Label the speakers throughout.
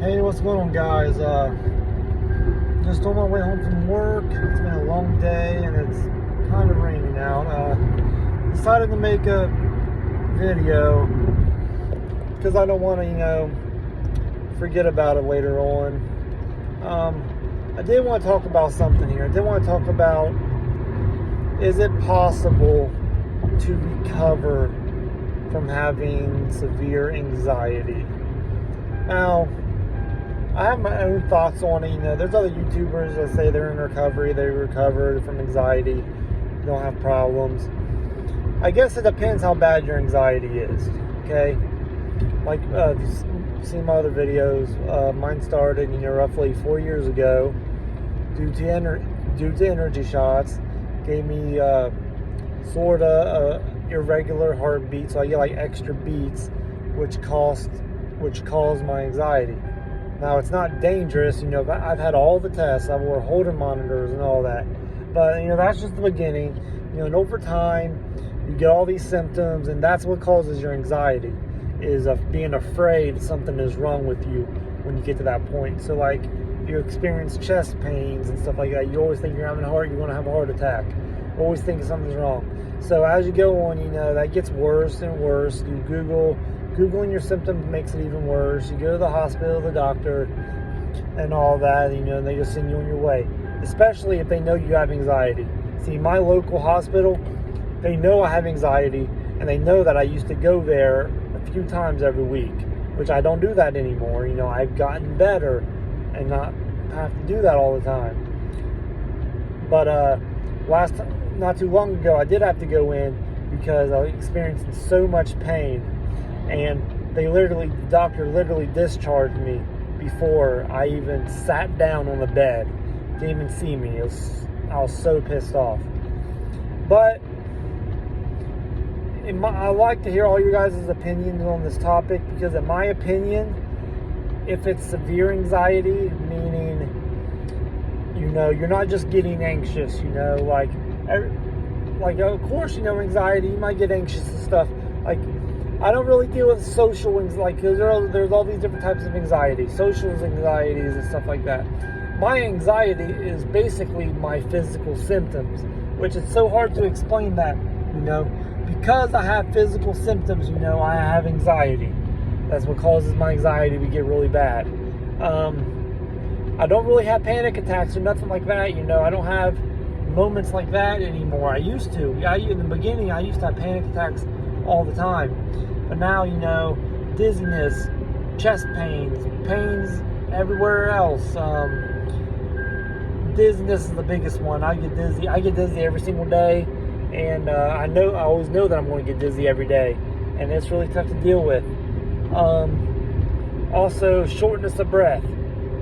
Speaker 1: Hey, what's going on, guys? Just on my way home from work. It's been a long day and it's kind of raining out. Decided to make a video because I don't want to, forget about it later on. I did want to talk about something here. I did want to talk about, is it possible to recover from having severe anxiety? Now, I have my own thoughts on it. There's other YouTubers that say they're in recovery, they recovered from anxiety, don't have problems. I guess it depends how bad your anxiety is, okay? Like, if you've seen my other videos, mine started, roughly 4 years ago due to energy shots. Gave me sort of irregular heartbeat, so I get like extra beats, which caused my anxiety. Now, it's not dangerous, I've had all the tests, I wore Holter monitors and all that, but that's just the beginning. And over time you get all these symptoms, and that's what causes your anxiety, is of being afraid something is wrong with you when you get to that point. So like, you experience chest pains and stuff like that, you always think you're going to have a heart attack, you always think something's wrong. So as you go on, that gets worse and worse. You Googling your symptoms makes it even worse. You go to the hospital, the doctor, and all that, and they just send you on your way, especially if they know you have anxiety. See, my local hospital, they know I have anxiety, and they know that I used to go there a few times every week, which I don't do that anymore. I've gotten better and not have to do that all the time. But not too long ago, I did have to go in because I was experiencing so much pain. And the doctor literally discharged me before I even sat down on the bed. Didn't even see me. I was so pissed off. But I like to hear all you guys' opinions on this topic, because in my opinion, if it's severe anxiety, meaning, you're not just getting anxious, like of course, anxiety, you might get anxious and stuff. Like, I don't really deal with social anxiety, because there's all these different types of anxiety, social anxieties and stuff like that. My anxiety is basically my physical symptoms, which is so hard to explain that, because I have physical symptoms, I have anxiety. That's what causes my anxiety to get really bad. I don't really have panic attacks or nothing like that, I don't have moments like that anymore. I used to. In the beginning, I used to have panic attacks all the time. But now, dizziness, chest pains everywhere else. Dizziness is the biggest one. I get dizzy every single day, and I always know that I'm going to get dizzy every day, and it's really tough to deal with. Also, shortness of breath,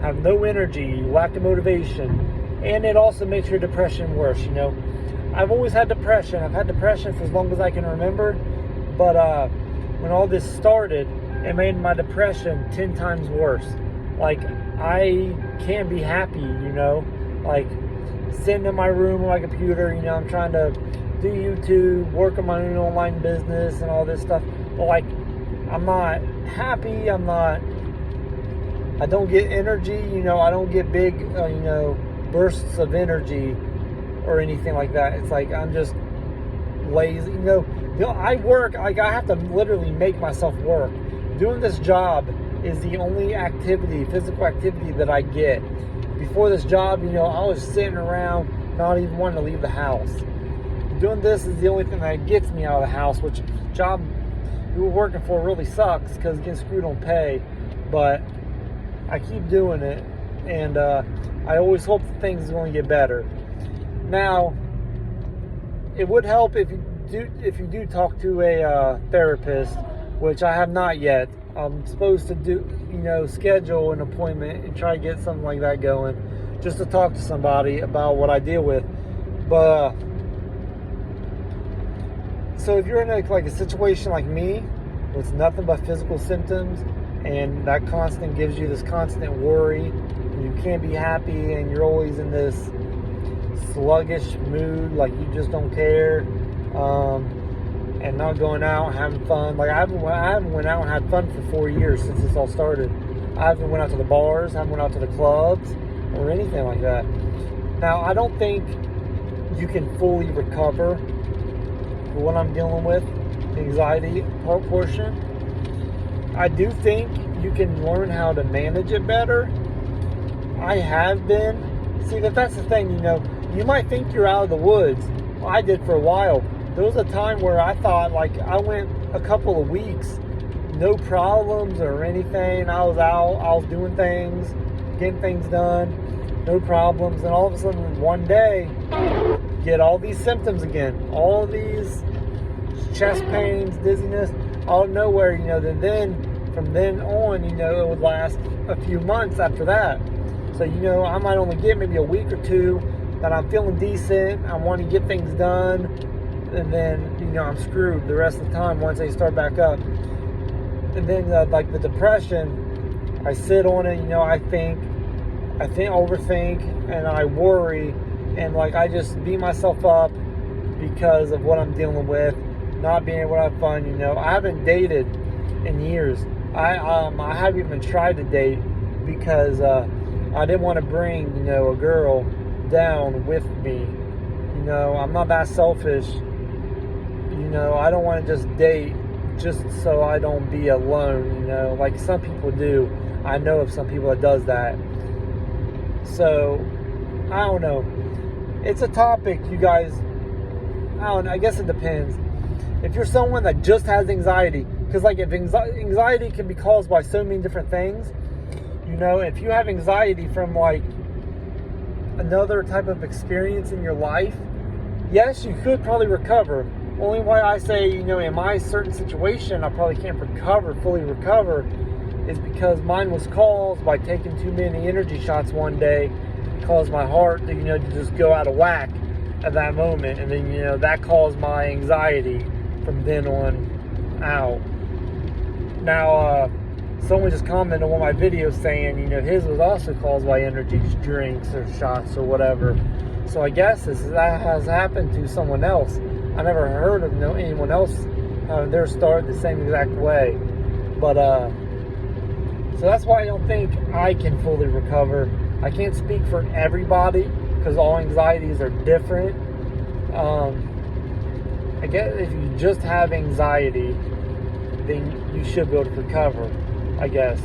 Speaker 1: have no energy, lack of motivation, and it also makes your depression worse. I've always had depression. I've had depression for as long as I can remember, but when all this started, it made my depression 10 times worse. Like, I can't be happy, like sitting in my room on my computer, I'm trying to do YouTube, work on my own online business and all this stuff, but like, I'm not happy, I don't get energy, I don't get big, bursts of energy or anything like that. It's like, I'm just lazy, I work, like, I have to literally make myself work. Doing this job is the only physical activity that I get. Before this job, I was sitting around not even wanting to leave the house. Doing this is the only thing that gets me out of the house, which job we were working for really sucks because getting screwed on pay, but I keep doing it, and I always hope that things are going to get better. Now, it would help if you do talk to a therapist, which I have not yet. I'm supposed to schedule an appointment and try to get something like that going, just to talk to somebody about what I deal with. But so if you're in a situation like me, with nothing but physical symptoms, and that gives you this constant worry, and you can't be happy, and you're always in this sluggish mood, like you just don't care, and not going out and having fun. Like, I haven't went out and had fun for 4 years since this all started. I haven't went out to the bars, haven't went out to the clubs, or anything like that. Now, I don't think you can fully recover for what I'm dealing with, the anxiety portion. I do think you can learn how to manage it better. I have been. See, that's the thing, you might think you're out of the woods. Well, I did for a while. There was a time where I thought, like, I went a couple of weeks, no problems or anything. I was out, I was doing things, getting things done, no problems. And all of a sudden, one day, get all these symptoms again. All these chest pains, dizziness, out of nowhere, then from then on, it would last a few months after that. So, I might only get maybe a week or two that I'm feeling decent, I want to get things done, and then, I'm screwed the rest of the time once they start back up. And then, like the depression, I sit on it, I think, overthink, and I worry, and like I just beat myself up because of what I'm dealing with, not being able to have fun. I haven't dated in years. I haven't even tried to date because I didn't want to bring a girl down with me. I'm not that selfish. I don't want to just date just so I don't be alone. Like some people do. I know of some people that does that. So I don't know. It's a topic, you guys. I guess it depends. If you're someone that just has anxiety, because like if anxiety can be caused by so many different things, if you have anxiety from like another type of experience in your life, yes, you could probably recover. Only why I say, in my certain situation, I probably can't fully recover, is because mine was caused by taking too many energy shots one day. It caused my heart to, to just go out of whack at that moment. And then, that caused my anxiety from then on out. Now, someone just commented on one of my videos saying, his was also caused by energy drinks or shots or whatever. So I guess that has happened to someone else. I never heard of anyone else having their start the same exact way. But, so that's why I don't think I can fully recover. I can't speak for everybody because all anxieties are different. I guess if you just have anxiety, then you should be able to recover, I guess.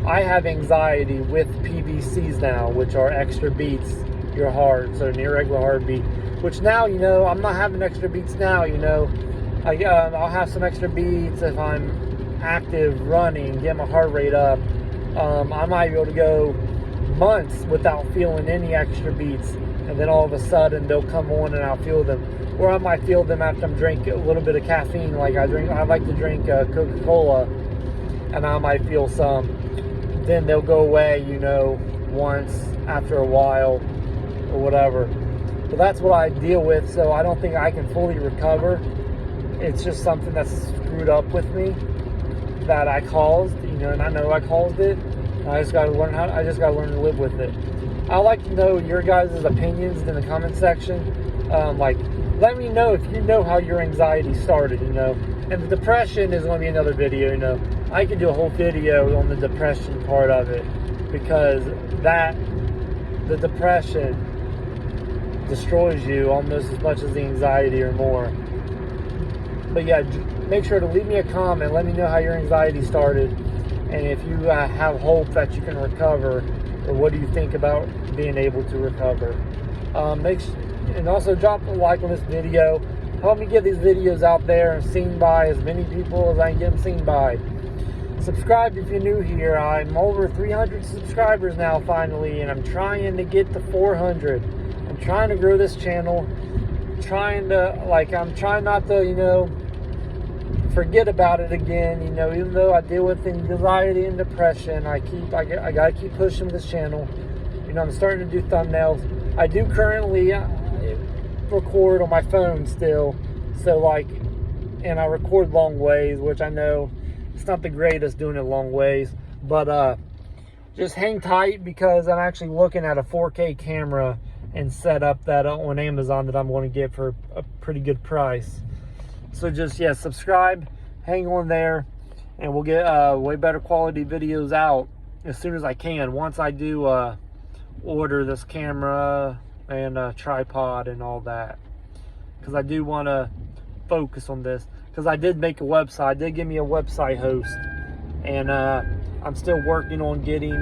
Speaker 1: I have anxiety with PVCs now, which are extra beats your heart, so an irregular heartbeat. Which now, I'm not having extra beats now, I'll have some extra beats if I'm active running, get my heart rate up. I might be able to go months without feeling any extra beats, and then all of a sudden they'll come on and I'll feel them. Or I might feel them after I'm drinking a little bit of caffeine, like I like to drink Coca-Cola, and I might feel some. Then they'll go away, once after a while or whatever. But that's what I deal with, so I don't think I can fully recover. It's just something that's screwed up with me that I caused, and I know I caused it. I just gotta learn to live with it. I'd like to know your guys' opinions in the comment section. Let me know if you know how your anxiety started, And the depression is going to be another video, I could do a whole video on the depression part of it, because the depression destroys you almost as much as the anxiety or more. But yeah, make sure to leave me a comment. Let me know how your anxiety started, and if you have hope that you can recover, or what do you think about being able to recover. And also drop a like on this video. Help me get these videos out there and seen by as many people as I can get them seen by. Subscribe if you're new here. I'm over 300 subscribers now finally, and I'm trying to get to 400. I'm trying to grow this channel. I'm trying not to, forget about it again. Even though I deal with anxiety and depression, I gotta keep pushing this channel. I'm starting to do thumbnails. I do currently record on my phone still, and I record long ways, which I know it's not the greatest doing it long ways, but just hang tight, because I'm actually looking at a 4K camera and set up that on Amazon that I'm going to get for a pretty good price. So just, subscribe, hang on there, and we'll get way better quality videos out as soon as I can. Once I do order this camera and tripod and all that, because I do want to focus on this, because I did make a website. I did give me a website host, and I'm still working on getting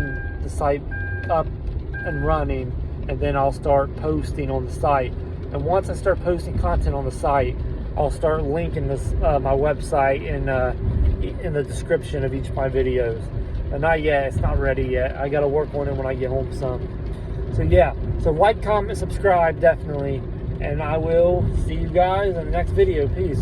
Speaker 1: the site up and running, and then I'll start posting on the site. And once I start posting content on the site, I'll start linking this my website in the description of each of my videos. And not yet, it's not ready yet. I gotta work on it when I get home some. So yeah, so like, comment, subscribe, definitely. And I will see you guys in the next video. Peace.